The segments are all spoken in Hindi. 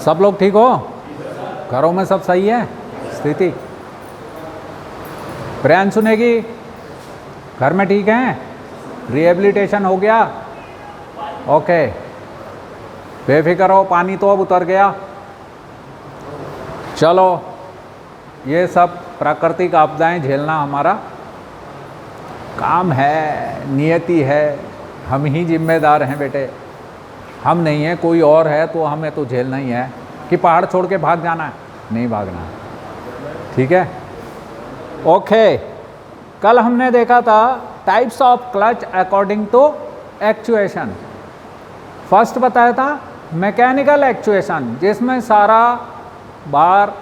सब लोग ठीक हो? घरों में सब सही है स्थिति? प्रियांशु नेगी घर में ठीक हैं? रिहेबिलिटेशन हो गया? ओके, बेफिक्र हो, पानी तो अब उतर गया। चलो, ये सब प्राकृतिक आपदाएं झेलना हमारा काम है, नियति है, हम ही जिम्मेदार हैं बेटे, हम नहीं हैं, कोई और है तो हमें तो झेलना ही है। कि पहाड़ छोड़ के भाग जाना है? नहीं भागना है, ठीक है। ओके, कल हमने देखा था types of clutch according to actuation. First बताया था मैकेनिकल एक्चुएशन, जिसमें सारा बार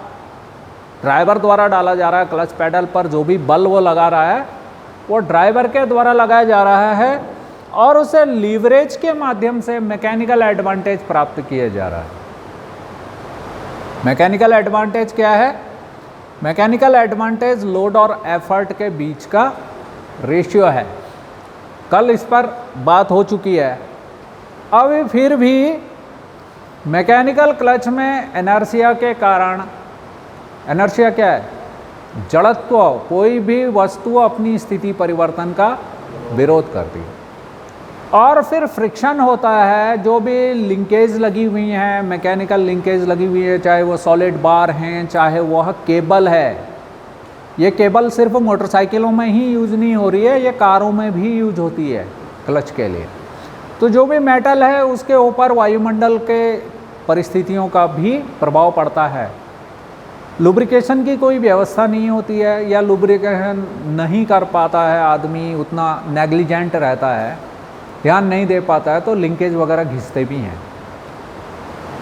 ड्राइवर द्वारा डाला जा रहा है, क्लच पेडल पर जो भी बल वो लगा रहा है वो ड्राइवर के द्वारा लगाया जा रहा है और उसे लीवरेज के माध्यम से मैकेनिकल एडवांटेज प्राप्त किया जा रहा है। मैकेनिकल एडवांटेज क्या है? मैकेनिकल एडवांटेज लोड और एफर्ट के बीच का रेशियो है। कल इस पर बात हो चुकी है। अभी फिर भी मैकेनिकल क्लच में इनर्शिया के कारण, इनर्शिया क्या है? जड़त्व, कोई भी वस्तु अपनी स्थिति परिवर्तन का विरोध करती है। और फिर फ्रिक्शन होता है, जो भी लिंकेज लगी हुई हैं, मैकेनिकल लिंकेज लगी हुई है, चाहे वो सॉलिड बार हैं, चाहे वह केबल है। ये केबल सिर्फ मोटरसाइकिलों में ही यूज़ नहीं हो रही है, ये कारों में भी यूज होती है क्लच के लिए। तो जो भी मेटल है उसके ऊपर वायुमंडल के परिस्थितियों का भी प्रभाव पड़ता है। लुब्रिकेशन की कोई व्यवस्था नहीं होती है या लुब्रिकेशन नहीं कर पाता है आदमी, उतना नेग्लिजेंट रहता है, ध्यान नहीं दे पाता है, तो लिंकेज वगैरह घिसते भी हैं,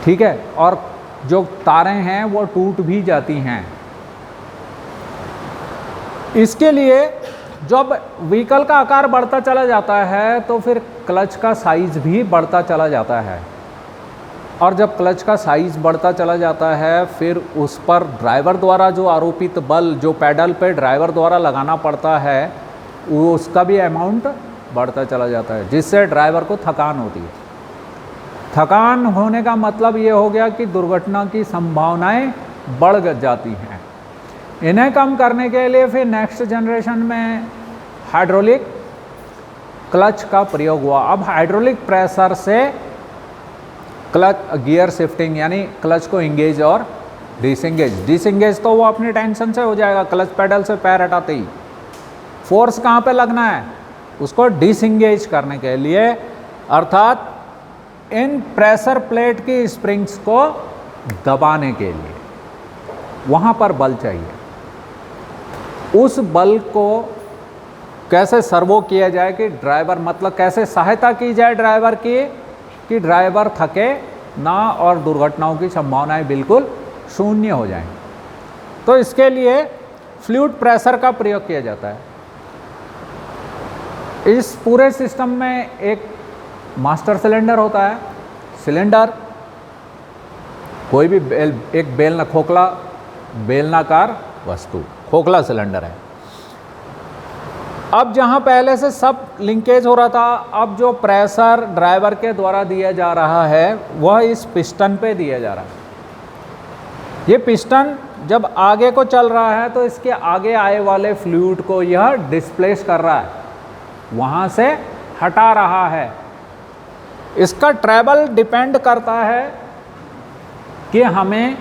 ठीक है। और जो तारें हैं वो टूट भी जाती हैं। इसके लिए जब व्हीकल का आकार बढ़ता चला जाता है तो फिर क्लच का साइज भी बढ़ता चला जाता है। और जब क्लच का साइज बढ़ता चला जाता है फिर उस पर ड्राइवर द्वारा जो आरोपित बल, जो पैडल पे ड्राइवर द्वारा लगाना पड़ता है, वो उसका भी अमाउंट बढ़ता चला जाता है, जिससे ड्राइवर को थकान होती है। थकान होने का मतलब ये हो गया कि दुर्घटना की संभावनाएं बढ़ जाती हैं। इन्हें कम करने के लिए फिर नेक्स्ट जनरेशन में हाइड्रोलिक क्लच का प्रयोग हुआ। अब हाइड्रोलिक प्रेशर से क्लच गियर शिफ्टिंग, यानी क्लच को इंगेज और डिसंगेज, डिसंगेज तो वो अपनी टेंशन से हो जाएगा, क्लच पेडल से पैर हटाते ही। फोर्स कहाँ पे लगना है? उसको डिसंगेज करने के लिए, अर्थात इन प्रेशर प्लेट की स्प्रिंग्स को दबाने के लिए वहाँ पर बल चाहिए। उस बल को कैसे सर्वो किया जाए कि ड्राइवर, मतलब कैसे सहायता की जाए ड्राइवर की कि ड्राइवर थके ना और दुर्घटनाओं की संभावनाएं बिल्कुल शून्य हो जाएं। तो इसके लिए फ्लूइड प्रेशर का प्रयोग किया जाता है। इस पूरे सिस्टम में एक मास्टर सिलेंडर होता है। सिलेंडर कोई भी एक खोखला बेलनाकार वस्तु, खोखला सिलेंडर है। अब जहाँ पहले से सब लिंकेज हो रहा था, अब जो प्रेशर ड्राइवर के द्वारा दिया जा रहा है वह इस पिस्टन पे दिया जा रहा है। ये पिस्टन जब आगे को चल रहा है तो इसके आगे आए वाले फ्लूइड को यह डिस्प्लेस कर रहा है, वहाँ से हटा रहा है। इसका ट्रैवल डिपेंड करता है कि हमें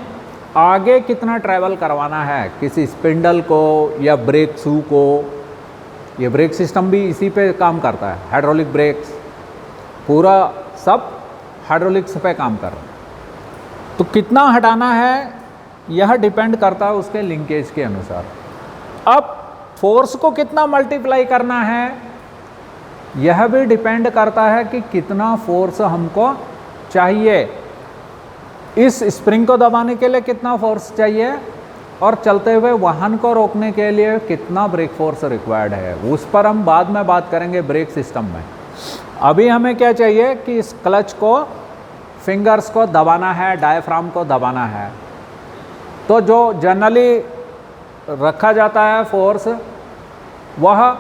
आगे कितना ट्रैवल करवाना है, किसी स्पिंडल को या ब्रेक शू को। ये ब्रेक सिस्टम भी इसी पे काम करता है, हाइड्रोलिक ब्रेक्स, पूरा सब हाइड्रोलिक्स पे काम कर रहा है। तो कितना हटाना है यह डिपेंड करता है उसके लिंकेज के अनुसार। अब फोर्स को कितना मल्टीप्लाई करना है यह भी डिपेंड करता है कि कितना फोर्स हमको चाहिए। इस स्प्रिंग को दबाने के लिए कितना फोर्स चाहिए और चलते हुए वाहन को रोकने के लिए कितना ब्रेक फोर्स रिक्वायर्ड है, उस पर हम बाद में बात करेंगे ब्रेक सिस्टम में। अभी हमें क्या चाहिए कि इस क्लच को, फिंगर्स को दबाना है, डायफ्राम को दबाना है। तो जो जनरली रखा जाता है फोर्स वह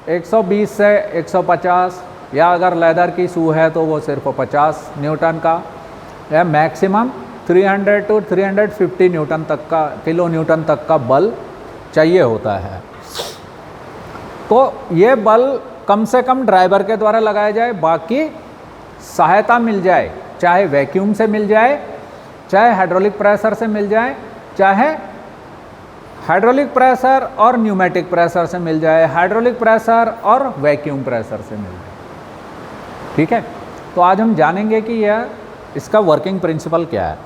120 से 150, या अगर लेदर की शू है तो वो सिर्फ 50 न्यूटन का, या मैक्सिमम 300 to 350 न्यूटन तक का, किलो न्यूटन तक का बल चाहिए होता है। तो ये बल कम से कम ड्राइवर के द्वारा लगाया जाए, बाकी सहायता मिल जाए, चाहे वैक्यूम से मिल जाए, चाहे हाइड्रोलिक प्रेशर से मिल जाए, चाहे हाइड्रोलिक प्रेशर और न्यूमेटिक प्रेशर से मिल जाए, हाइड्रोलिक प्रेशर और वैक्यूम प्रेशर से मिल जाए। ठीक है, तो आज हम जानेंगे कि यह इसका वर्किंग प्रिंसिपल क्या है।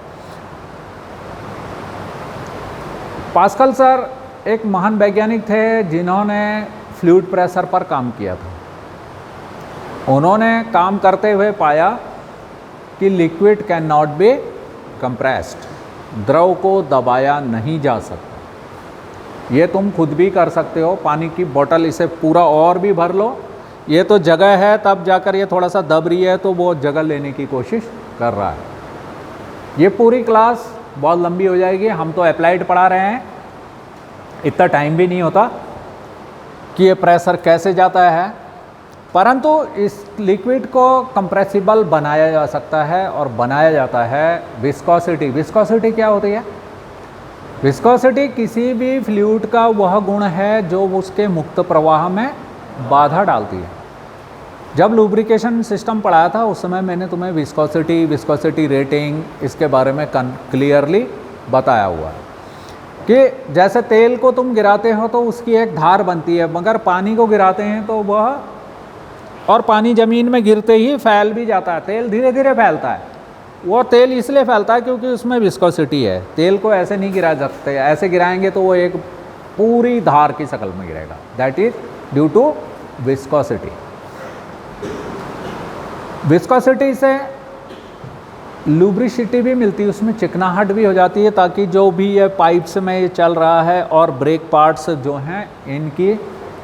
पास्कल सर एक महान वैज्ञानिक थे जिन्होंने फ्लूइड प्रेशर पर काम किया था। उन्होंने काम करते हुए पाया कि liquid can not be compressed, द्रव को दबाया नहीं जा सकता। ये तुम खुद भी कर सकते हो। पानी की बोतल इसे पूरा और भी भर लो, ये तो जगह है, तब जाकर ये थोड़ा सा दब रही है तो वो जगह लेने की कोशिश कर रहा है। ये पूरी क्लास बहुत लंबी हो जाएगी, हम तो अप्लाइड पढ़ा रहे हैं, इतना टाइम भी नहीं होता कि ये प्रेशर कैसे जाता है। परंतु इस लिक्विड को कंप्रेसिबल बनाया जा सकता है और बनाया जाता है विस्कोसिटी। विस्कोसिटी क्या होती है? विस्कोसिटी किसी भी फ्लूइड का वह गुण है जो उसके मुक्त प्रवाह में बाधा डालती है। जब लुब्रिकेशन सिस्टम पढ़ाया था उस समय मैंने तुम्हें विस्कोसिटी रेटिंग इसके बारे में क्लियरली बताया हुआ है कि जैसे तेल को तुम गिराते हो तो उसकी एक धार बनती है, मगर पानी को गिराते हैं तो वह, और पानी ज़मीन में गिरते ही फैल भी जाता है। तेल धीरे धीरे फैलता है। वो तेल इसलिए फैलता है क्योंकि उसमें विस्कोसिटी है। तेल को ऐसे नहीं गिरा सकते, ऐसे गिराएंगे तो वो एक पूरी धार की शक्ल में गिरेगा। That is due to viscosity. Viscosity से लुब्रिसिटी भी मिलती है, उसमें चिकनाहट भी हो जाती है, ताकि जो भी ये पाइप्स में ये चल रहा है और ब्रेक पार्ट्स जो हैं इनकी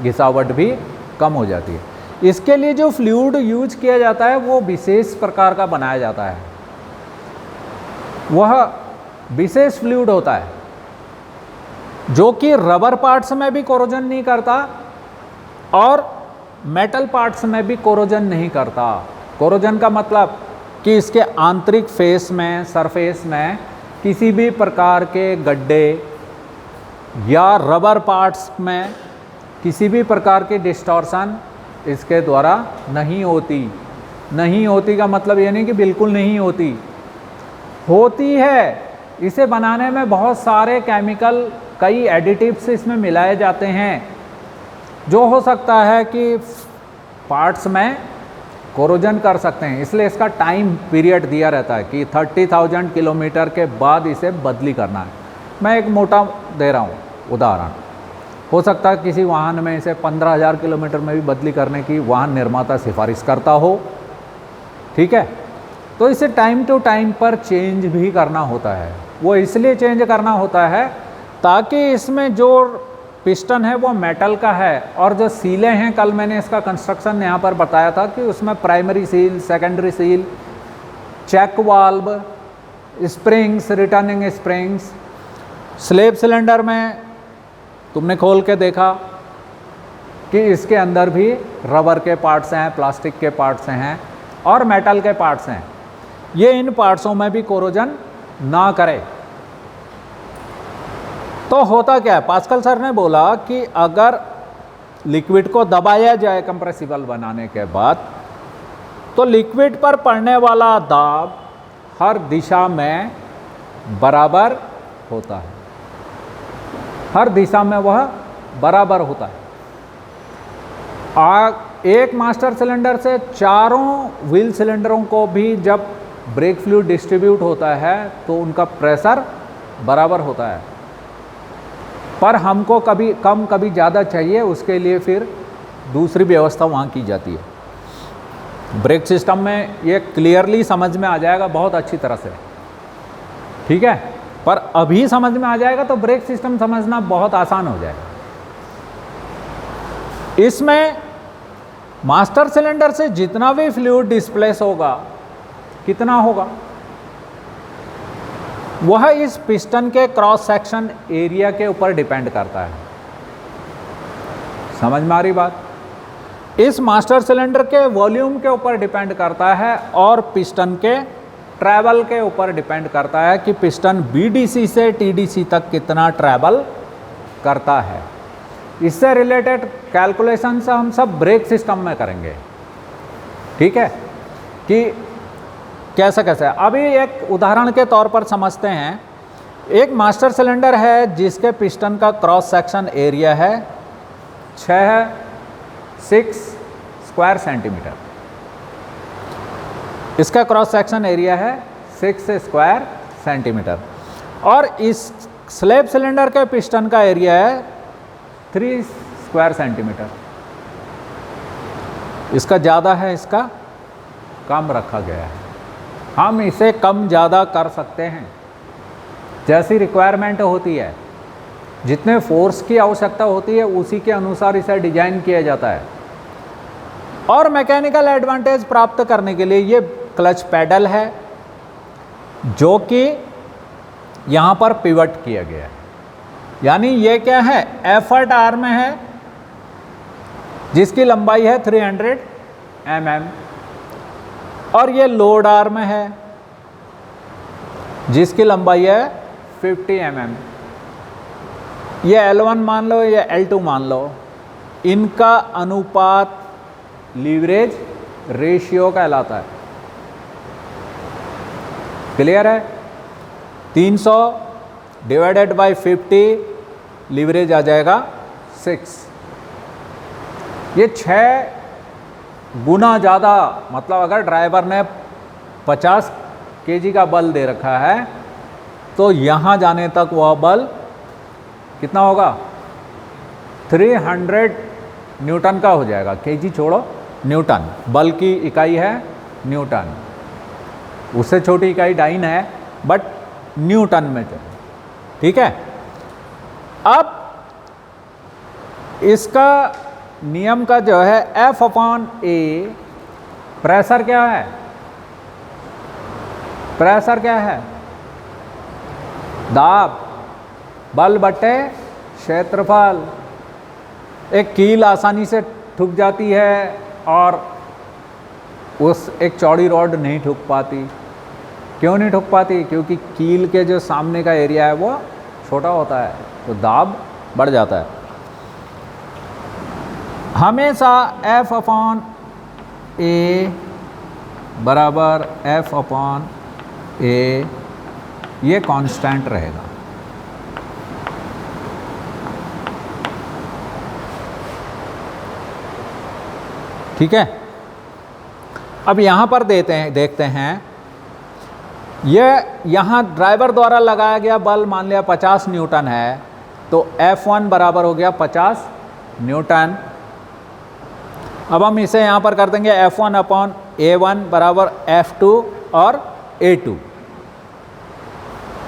घिसावट भी कम हो जाती है। इसके लिए जो फ्लूइड यूज किया जाता है वो विशेष प्रकार का बनाया जाता है। वह विशेष फ्लूइड होता है जो कि रबर पार्ट्स में भी कोरोजन नहीं करता और मेटल पार्ट्स में भी कोरोजन नहीं करता। कोरोजन का मतलब कि इसके आंतरिक फेस में, सरफेस में किसी भी प्रकार के गड्ढे या रबर पार्ट्स में किसी भी प्रकार की डिस्टॉर्शन इसके द्वारा नहीं होती। नहीं होती का मतलब ये नहीं कि बिल्कुल नहीं होती, होती है। इसे बनाने में बहुत सारे केमिकल, कई एडिटिव्स इसमें मिलाए जाते हैं, जो हो सकता है कि पार्ट्स में कोरोजन कर सकते हैं। इसलिए इसका टाइम पीरियड दिया रहता है कि 30,000 किलोमीटर के बाद इसे बदली करना है। मैं एक मोटा दे रहा हूँ उदाहरण। हो सकता है किसी वाहन में इसे 15,000 किलोमीटर में भी बदली करने की वाहन निर्माता सिफारिश करता हो। ठीक है, तो इसे टाइम टू टाइम पर चेंज भी करना होता है। वो इसलिए चेंज करना होता है ताकि इसमें जो पिस्टन है वो मेटल का है और जो सीलें हैं, कल मैंने इसका कंस्ट्रक्शन यहाँ पर बताया था कि उसमें primary seal, secondary seal, check valve, springs, returning springs. Slave cylinder में तुमने खोल के देखा कि इसके अंदर भी रबर के पार्ट्स हैं, प्लास्टिक के पार्ट्स हैं और मेटल के पार्ट्स हैं। ये इन पार्ट्सों में भी कोरोजन ना करे। तो होता क्या है, पास्कल सर ने बोला कि अगर लिक्विड को दबाया जाए कंप्रेसिबल बनाने के बाद, तो लिक्विड पर पड़ने वाला दाब हर दिशा में बराबर होता है। हर दिशा में वह बराबर होता है। एक मास्टर सिलेंडर से चारों व्हील सिलेंडरों को भी जब ब्रेक फ्लूइड डिस्ट्रीब्यूट होता है तो उनका प्रेशर बराबर होता है। पर हमको कभी कम कभी ज़्यादा चाहिए, उसके लिए फिर दूसरी व्यवस्था वहाँ की जाती है। ब्रेक सिस्टम में ये क्लियरली समझ में आ जाएगा बहुत अच्छी तरह से। ठीक है, पर अभी समझ में आ जाएगा तो ब्रेक सिस्टम समझना बहुत आसान हो जाएगा। इसमें मास्टर सिलेंडर से जितना भी फ्लूइड डिस्प्लेस होगा, कितना होगा, वह इस पिस्टन के क्रॉस सेक्शन एरिया के ऊपर डिपेंड करता है। समझ में आ रही बात? इस मास्टर सिलेंडर के वॉल्यूम के ऊपर डिपेंड करता है और पिस्टन के ट्रैवल के ऊपर डिपेंड करता है कि पिस्टन BDC से TDC तक कितना ट्रैवल करता है। इससे रिलेटेड कैलकुलेशंस हम सब ब्रेक सिस्टम में करेंगे, ठीक है, कि कैसे कैसे। अभी एक उदाहरण के तौर पर समझते हैं। एक मास्टर सिलेंडर है जिसके पिस्टन का क्रॉस सेक्शन एरिया है 6 स्क्वायर सेंटीमीटर। इसका क्रॉस सेक्शन एरिया है 6 स्क्वायर सेंटीमीटर और इस स्लैब सिलेंडर के पिस्टन का एरिया है 3 स्क्वायर सेंटीमीटर। इसका ज़्यादा है, इसका कम रखा गया है। हम इसे कम ज़्यादा कर सकते हैं जैसी रिक्वायरमेंट होती है, जितने फोर्स की आवश्यकता होती है उसी के अनुसार इसे डिजाइन किया जाता है। और मैकेनिकल एडवांटेज प्राप्त करने के लिए ये क्लच पैडल है जो कि यहाँ पर पिवट किया गया है, यानी ये क्या है, एफर्ट आर्म है जिसकी लंबाई है 300 mm और ये लोड आर्म है जिसकी लंबाई है 50 mm। ये L1 मान लो या L2 मान लो, इनका अनुपात लीवरेज रेशियो कहलाता है। क्लियर है? 300 डिवाइडेड बाय 50 लीवरेज आ जाएगा 6। ये 6 गुना ज़्यादा, मतलब अगर ड्राइवर ने 50 kg का बल दे रखा है तो यहाँ जाने तक वह बल कितना होगा, 300 न्यूटन का हो जाएगा। kg छोड़ो, न्यूटन, बल की इकाई है न्यूटन, उससे छोटी इकाई डाइन है बट न्यूटन में चलो, ठीक है। अब इसका नियम का जो है F/A, प्रेशर क्या है, प्रेशर क्या है, दाब, बल बटे क्षेत्रफल। एक कील आसानी से ठुक जाती है और उस एक चौड़ी रॉड नहीं ठुक पाती। क्यों नहीं ठुक पाती? क्योंकि कील के जो सामने का एरिया है वो छोटा होता है, तो दाब बढ़ जाता है। हमेशा F/A बराबर F/A ये कांस्टेंट रहेगा। ठीक है। अब यहाँ पर देखते हैं, ये यहाँ ड्राइवर द्वारा लगाया गया बल मान लिया 50 न्यूटन है, तो F1 बराबर हो गया 50 न्यूटन। अब हम इसे यहाँ पर कर देंगे F1/A1 बराबर F2 और A2।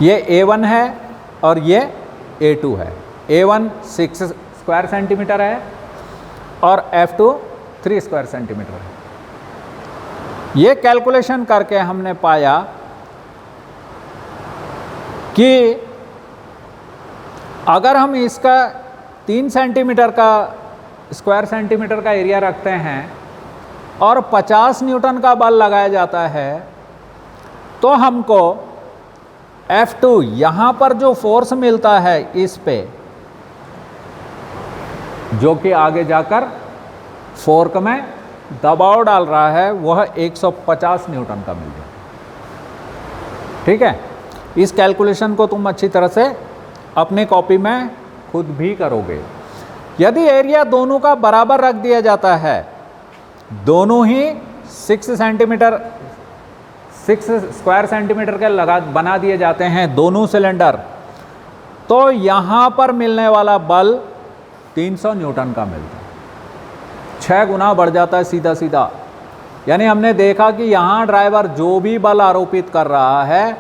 ये A1 है और ये A2 है। A1 6 स्क्वायर सेंटीमीटर है और F2 3 स्क्वायर सेंटीमीटर है। ये कैलकुलेशन करके हमने पाया कि अगर हम इसका 3 सेंटीमीटर का स्क्वायर सेंटीमीटर का एरिया रखते हैं और 50 न्यूटन का बल लगाया जाता है, तो हमको F2 यहाँ पर जो फोर्स मिलता है इस पे, जो कि आगे जाकर फोर्क में दबाव डाल रहा है, वह 150 न्यूटन का मिल गया। ठीक है। इस कैलकुलेशन को तुम अच्छी तरह से अपनी कॉपी में खुद भी करोगे। यदि एरिया दोनों का बराबर रख दिया जाता है, दोनों ही 6 स्क्वायर सेंटीमीटर के बना दिए जाते हैं दोनों सिलेंडर, तो यहाँ पर मिलने वाला बल 300 न्यूटन का मिलता है। 6 गुना बढ़ जाता है सीधा सीधा। यानी हमने देखा कि यहाँ ड्राइवर जो भी बल आरोपित कर रहा है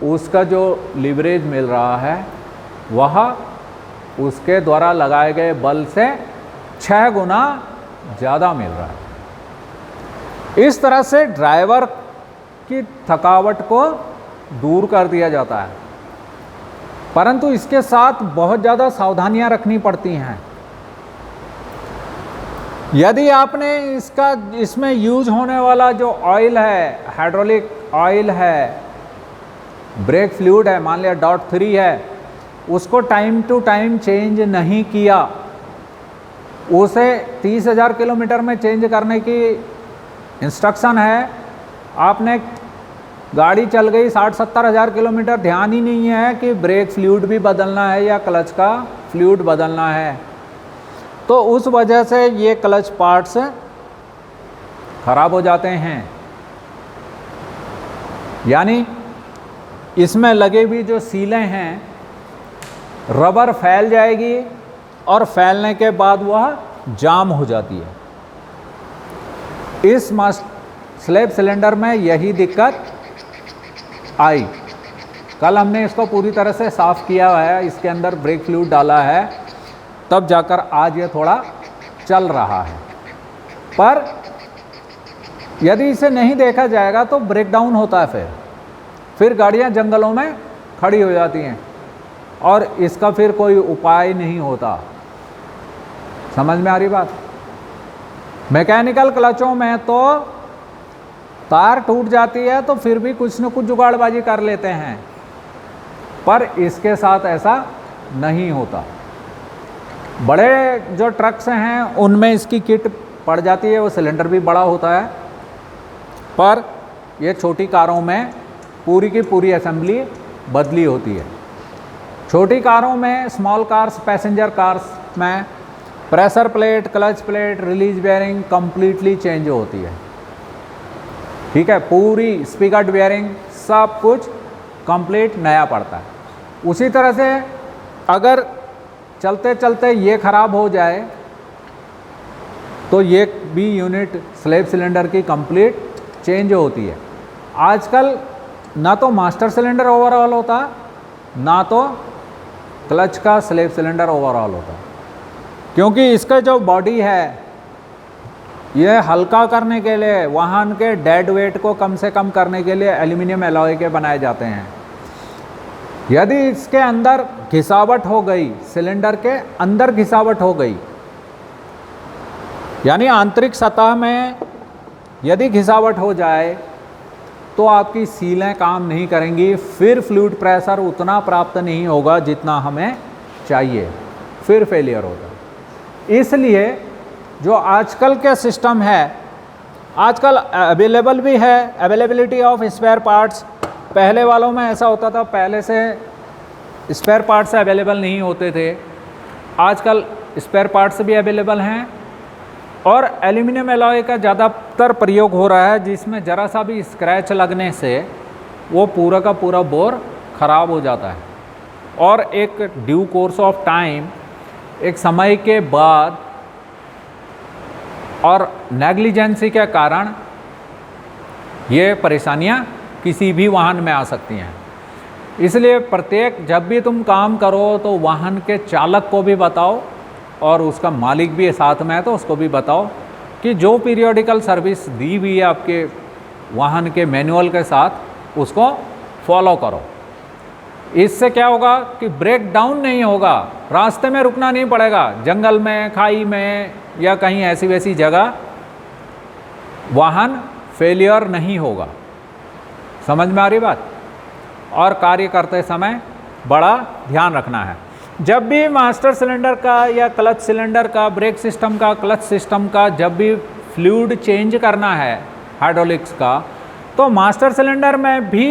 उसका जो लीवरेज मिल रहा है वह उसके द्वारा लगाए गए बल से 6 गुना ज़्यादा मिल रहा है। इस तरह से ड्राइवर की थकावट को दूर कर दिया जाता है, परंतु इसके साथ बहुत ज़्यादा सावधानियां रखनी पड़ती हैं। यदि आपने इसमें यूज होने वाला जो ऑयल है, हाइड्रोलिक ऑयल है, ब्रेक फ्लूइड है, मान लिया .3 है, उसको टाइम टू टाइम चेंज नहीं किया, उसे 30,000 किलोमीटर में चेंज करने की इंस्ट्रक्शन है। आपने गाड़ी चल गई 60-70 हज़ार किलोमीटर, ध्यान ही नहीं है कि ब्रेक फ्लूइड भी बदलना है या क्लच का फ्लूइड बदलना है, तो उस वजह से ये क्लच पार्ट्स खराब हो जाते हैं। यानी इसमें लगे हुई जो सीलें हैं, रबर फैल जाएगी और फैलने के बाद वह जाम हो जाती है। इस स्लेप सिलेंडर में यही दिक्कत आई। कल हमने इसको पूरी तरह से साफ़ किया है, इसके अंदर ब्रेक फ्लूइड डाला है, तब जाकर आज ये थोड़ा चल रहा है। पर यदि इसे नहीं देखा जाएगा तो ब्रेक डाउन होता है, फिर गाड़ियाँ जंगलों में खड़ी हो जाती हैं और इसका फिर कोई उपाय नहीं होता। समझ में आ रही बात? मैकेनिकल क्लचों में तो तार टूट जाती है तो फिर भी कुछ न कुछ जुगाड़बाजी कर लेते हैं, पर इसके साथ ऐसा नहीं होता। बड़े जो ट्रक्स हैं उनमें इसकी किट पड़ जाती है, वो सिलेंडर भी बड़ा होता है, पर ये छोटी कारों में पूरी की पूरी असेंबली बदली होती है। छोटी कारों में, स्मॉल कार्स, पैसेंजर कार्स में pressure plate, clutch plate, release bearing completely change होती है। ठीक है, पूरी स्पीकर बेयरिंग सब कुछ कंप्लीट नया पड़ता है। उसी तरह से अगर चलते चलते ये ख़राब हो जाए तो ये भी यूनिट स्लेप सिलेंडर की कंप्लीट चेंज होती है। आजकल ना तो मास्टर सिलेंडर ओवरऑल होता, ना तो क्लच का स्लेप सिलेंडर ओवरऑल होता, क्योंकि इसका जो बॉडी है ये हल्का करने के लिए, वाहन के डेड वेट को कम से कम करने के लिए एल्यूमिनियम एलॉय के बनाए जाते हैं। यदि इसके अंदर घिसावट हो गई, सिलेंडर के अंदर घिसावट हो गई, यानी आंतरिक सतह में यदि घिसावट हो जाए तो आपकी सीलें काम नहीं करेंगी, फिर फ्लूइड प्रेशर उतना प्राप्त नहीं होगा जितना हमें चाहिए, फिर फेलियर होगा। इसलिए जो आजकल के सिस्टम है, आजकल अवेलेबल भी है, अवेलेबिलिटी ऑफ स्पेयर पार्ट्स। पहले वालों में ऐसा होता था, पहले से स्पेयर पार्ट्स अवेलेबल नहीं होते थे, आजकल स्पेयर पार्ट्स भी अवेलेबल हैं और एल्यूमिनियम एलॉय का ज़्यादातर प्रयोग हो रहा है, जिसमें ज़रा सा भी स्क्रैच लगने से वो पूरा का पूरा बोर ख़राब हो जाता है और एक ड्यू कोर्स ऑफ टाइम, एक समय के बाद और नेग्लिजेंसी के कारण ये परेशानियाँ किसी भी वाहन में आ सकती हैं। इसलिए प्रत्येक जब भी तुम काम करो तो वाहन के चालक को भी बताओ और उसका मालिक भी साथ में है तो उसको भी बताओ कि जो पीरियोडिकल सर्विस दी हुई है आपके वाहन के मैनुअल के साथ उसको फॉलो करो। इससे क्या होगा कि ब्रेक डाउन नहीं होगा, रास्ते में रुकना नहीं पड़ेगा, जंगल में, खाई में या कहीं ऐसी वैसी जगह वाहन फेलियर नहीं होगा। समझ में आ रही बात? और कार्य करते समय बड़ा ध्यान रखना है। जब भी मास्टर सिलेंडर का या क्लच सिलेंडर का, ब्रेक सिस्टम का, क्लच सिस्टम का जब भी फ्लूइड चेंज करना है हाइड्रोलिक्स का, तो मास्टर सिलेंडर में भी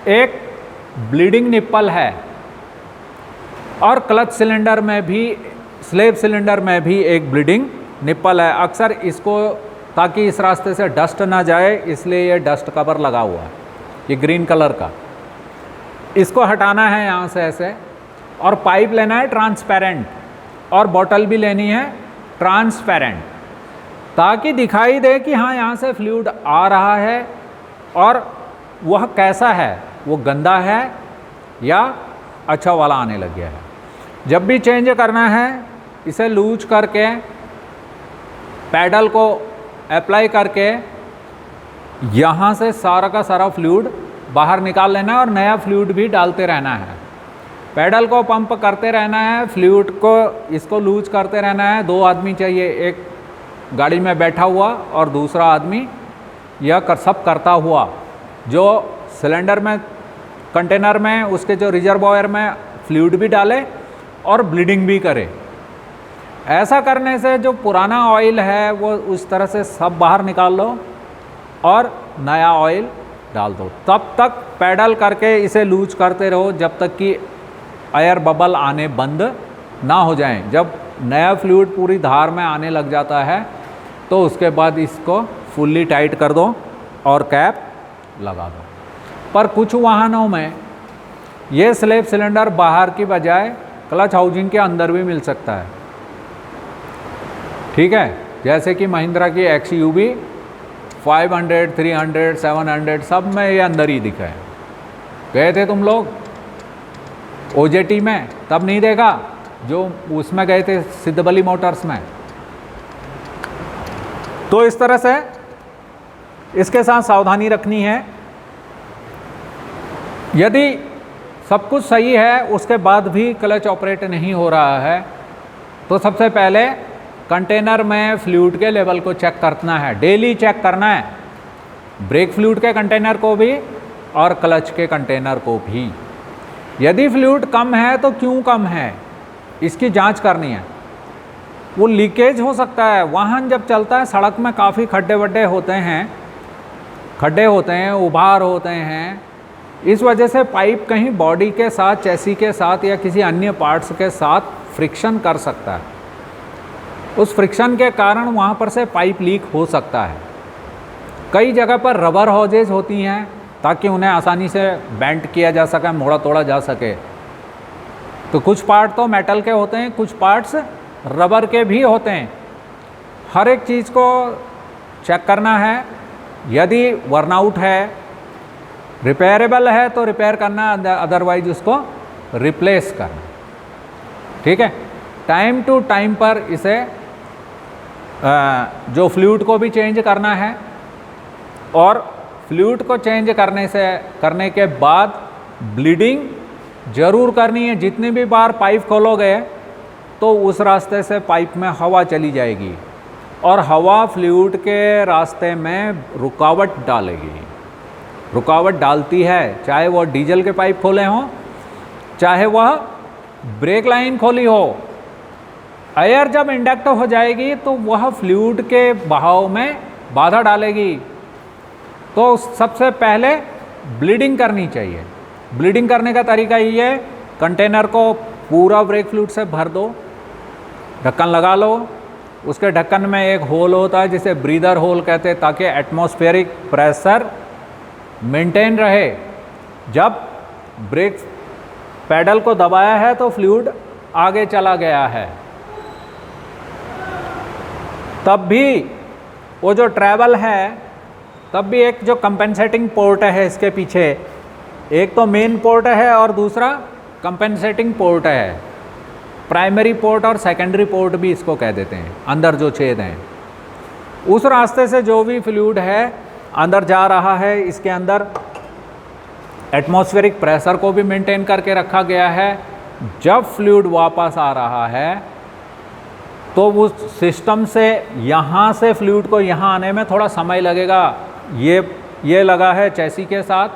एक ब्लीडिंग निप्पल है और क्लच सिलेंडर में भी, स्लेप सिलेंडर में भी एक ब्लीडिंग निप्पल है। अक्सर इसको, ताकि इस रास्ते से डस्ट ना जाए इसलिए ये डस्ट कवर लगा हुआ है, ये ग्रीन कलर का, इसको हटाना है यहाँ से ऐसे, और पाइप लेना है ट्रांसपेरेंट और बोतल भी लेनी है ट्रांसपेरेंट, ताकि दिखाई दे कि हाँ यहाँ से फ्लूइड आ रहा है और वह कैसा है, वो गंदा है या अच्छा वाला आने लग गया है। जब भी चेंज करना है इसे लूज करके पैडल को अप्लाई करके यहाँ से सारा का सारा फ्लूइड बाहर निकाल लेना है और नया फ्लूइड भी डालते रहना है। पैडल को पंप करते रहना है, फ्लूइड को इसको लूज करते रहना है। 2 आदमी चाहिए, एक गाड़ी में बैठा हुआ और दूसरा आदमी यह सब करता हुआ, जो सिलेंडर में कंटेनर में उसके जो रिजर्वॉयर में फ्लूइड भी डाले और ब्लीडिंग भी करे। ऐसा करने से जो पुराना ऑयल है वो उस तरह से सब बाहर निकाल लो और नया ऑयल डाल दो। तब तक पैडल करके इसे लूज करते रहो जब तक कि एयर बबल आने बंद ना हो जाएं। जब नया फ्लूइड पूरी धार में आने लग जाता है तो उसके बाद इसको फुल्ली टाइट कर दो और कैप लगा दो। पर कुछ वाहनों में ये स्लेप सिलेंडर बाहर की बजाय क्लच हाउसिंग के अंदर भी मिल सकता है, ठीक है। जैसे कि महिंद्रा की XUV 500, 300, 700 सब में ये अंदर ही दिखा है। गए थे तुम लोग OJT में? तब नहीं देखा जो उसमें गए थे सिद्धबली मोटर्स में। तो इस तरह से इसके साथ सावधानी रखनी है। यदि सब कुछ सही है उसके बाद भी क्लच ऑपरेट नहीं हो रहा है तो सबसे पहले कंटेनर में फ्लूइड के लेवल को चेक करना है, डेली चेक करना है, ब्रेक फ्लूइड के कंटेनर को भी और क्लच के कंटेनर को भी। यदि फ्लूइड कम है तो क्यों कम है इसकी जांच करनी है। वो लीकेज हो सकता है, वाहन जब चलता है सड़क में काफ़ी खड्डे वड्डे होते हैं, उभार होते हैं, इस वजह से पाइप कहीं बॉडी के साथ, चैसी के साथ या किसी अन्य पार्ट्स के साथ फ्रिक्शन कर सकता है। उस फ्रिक्शन के कारण वहाँ पर से पाइप लीक हो सकता है। कई जगह पर रबर हॉजेज होती हैं ताकि उन्हें आसानी से बेंड किया जा सके, मोड़ा तोड़ा जा सके। तो कुछ पार्ट तो मेटल के होते हैं, कुछ पार्ट्स रबर के भी होते हैं। हर एक चीज़ को चेक करना है। यदि वर्नआउट है, रिपेयरेबल है तो रिपेयर करना, अदरवाइज उसको रिप्लेस करना, ठीक है। टाइम टू टाइम पर इसे जो फ्लूइड को भी चेंज करना है और फ्लूइड को चेंज करने के बाद ब्लीडिंग ज़रूर करनी है। जितनी भी बार पाइप खोलोगे तो उस रास्ते से पाइप में हवा चली जाएगी और हवा फ्लूइड के रास्ते में रुकावट डालेगी, रुकावट डालती है। चाहे वह डीजल के पाइप खोले हों, चाहे वह ब्रेक लाइन खोली हो, एयर जब इंडक्ट हो जाएगी तो वह फ्लूइड के बहाव में बाधा डालेगी। तो सबसे पहले ब्लीडिंग करनी चाहिए। ब्लीडिंग करने का तरीका ये है, कंटेनर को पूरा ब्रेक फ्लूइड से भर दो, ढक्कन लगा लो। उसके ढक्कन में एक होल होता है जिसे ब्रीदर होल कहते हैं, ताकि एटमॉस्फेरिक प्रेशर मेंटेन रहे। जब ब्रेक पैडल को दबाया है तो फ्लूइड आगे चला गया है, तब भी वो जो ट्रैवल है, तब भी एक जो कंपेंसेटिंग पोर्ट है इसके पीछे, एक तो मेन पोर्ट है और दूसरा कंपेंसेटिंग पोर्ट है। प्राइमरी पोर्ट और सेकेंडरी पोर्ट भी इसको कह देते हैं। अंदर जो छेद हैं, उस रास्ते से जो भी फ्लूइड है अंदर जा रहा है। इसके अंदर एटमॉस्फेरिक प्रेशर को भी मेंटेन करके रखा गया है। जब फ्लूइड वापस आ रहा है तो उस सिस्टम से यहाँ से फ्लूइड को यहाँ आने में थोड़ा समय लगेगा। ये लगा है चैसी के साथ,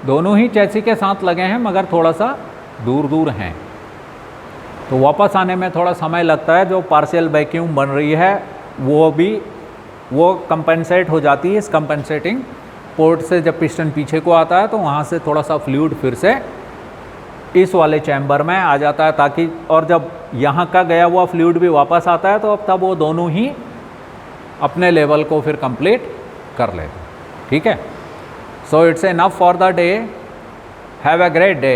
दोनों ही चैसी के साथ लगे हैं मगर थोड़ा सा दूर दूर हैं, तो वापस आने में थोड़ा समय लगता है। जो पार्शियल वैक्यूम बन रही है वो कंपेंसेट हो जाती है इस कंपेंसेटिंग पोर्ट से। जब पिस्टन पीछे को आता है तो वहाँ से थोड़ा सा फ्लूइड फिर से इस वाले चैम्बर में आ जाता है, ताकि और जब यहाँ का गया हुआ फ्लूइड भी वापस आता है तो अब तब वो दोनों ही अपने लेवल को फिर कंप्लीट कर लेते हैं, ठीक है। So it's enough for the day. Have a great day.